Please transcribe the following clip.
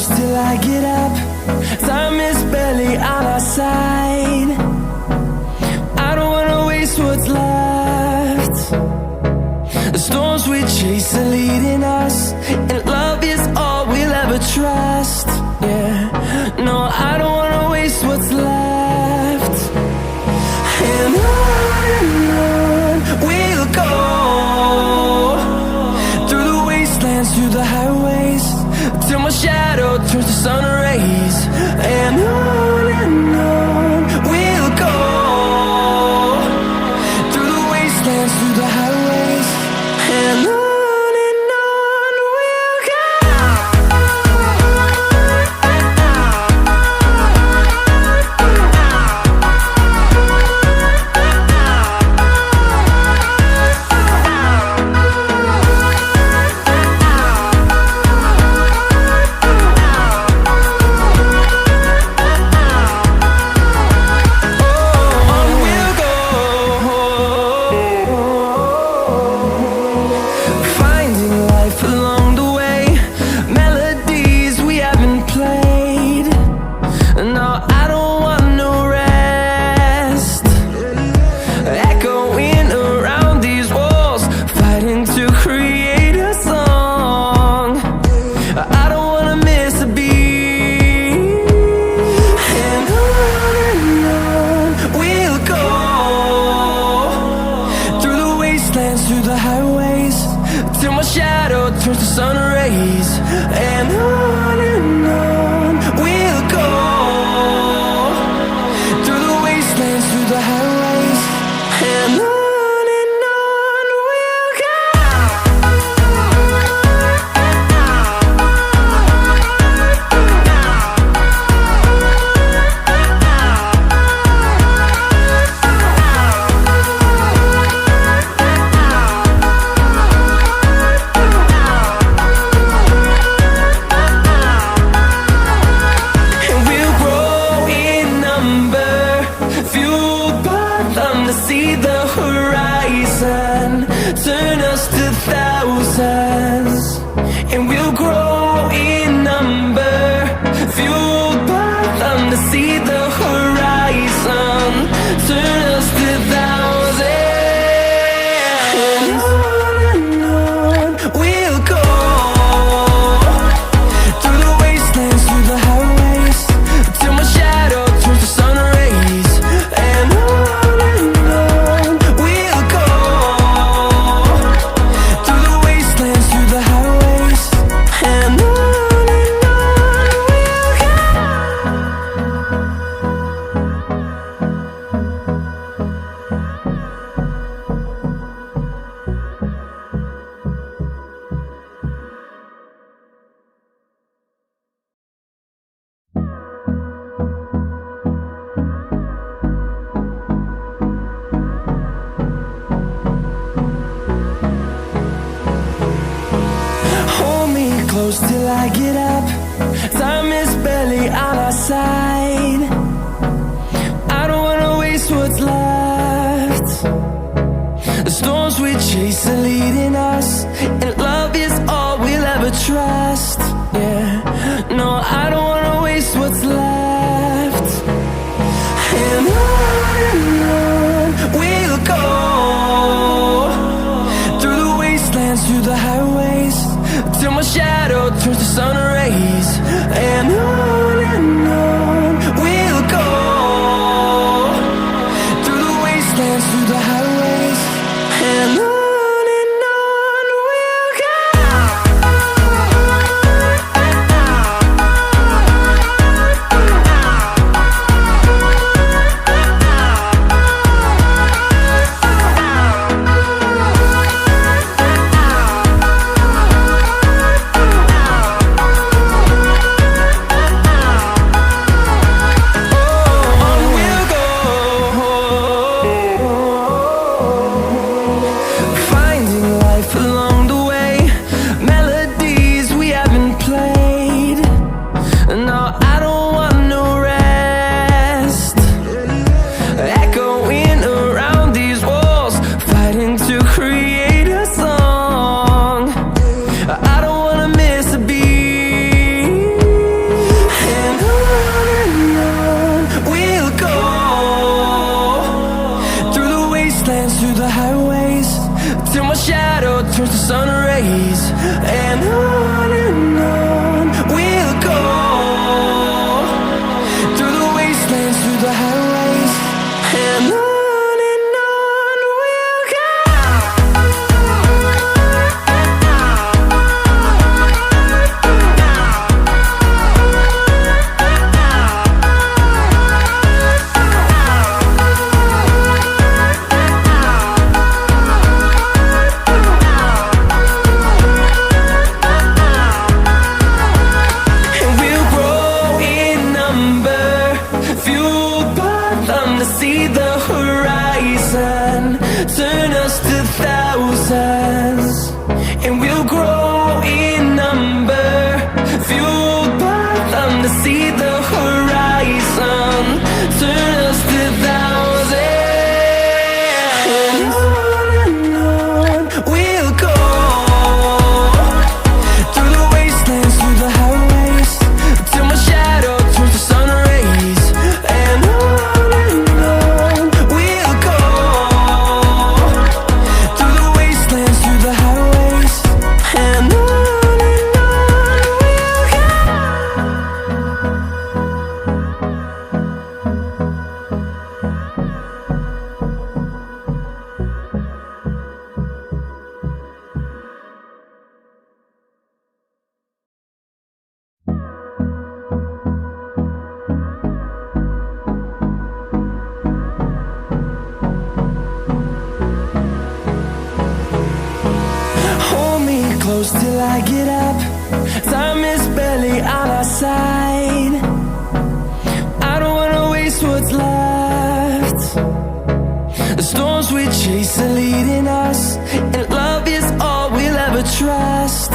Till I get up, time is barely on our side. I don't wanna waste what's left. The storms we chase are leading us, and love is all we'll ever trust. Yeah, no, I don't wanna waste what's left. And on we'll go, through the wastelands, through the highways, till my shadow turns to sun rays. And on we'll go, through the wastelands, through the highways, and on we'll go. Through the highways, till my shadow turns to sun rays. And on we'll go, through the wastelands, through the highways, and on we'll go. See the horizon, turn us to thousands, and we'll grow in number, fueled by them to see the horizon, turn us to thousands. And on we'll go, through the wastelands, through the highways, till my shadow turns to sun rays. And close till I get up, time is barely on our side. I don't wanna waste what's left. The storms we chase are leading us, and love is all we'll ever trust. Yeah, no, I don't wanna waste what's left. And on we'll go, through the wastelands, through the highways, till my shadow turns to sun rays. And on we'll go, through the wastelands, through the highways, and on we'll go. I don't wanna miss a beat. And on we'll go, through the wastelands, through the highways, till my shadow turns to sun rays. And on we'll go, through the wastelands, through the highways, and on we'll go. And we'll grow in number, fueled by them to see the horizon, turn us to thousands. And we'll grow in number, fueled by them to see the horizon, turn us to thousands. And on we'll go, through the wastelands, through the highways, till my shadow turns to sun rays. And on we'll go, through the wastelands, through the highways, and on we'll go. Hold me close till I get up. Time is barely on our side. I don't wanna waste what's left. The storms we chase are leading us, and love is all we'll ever trust.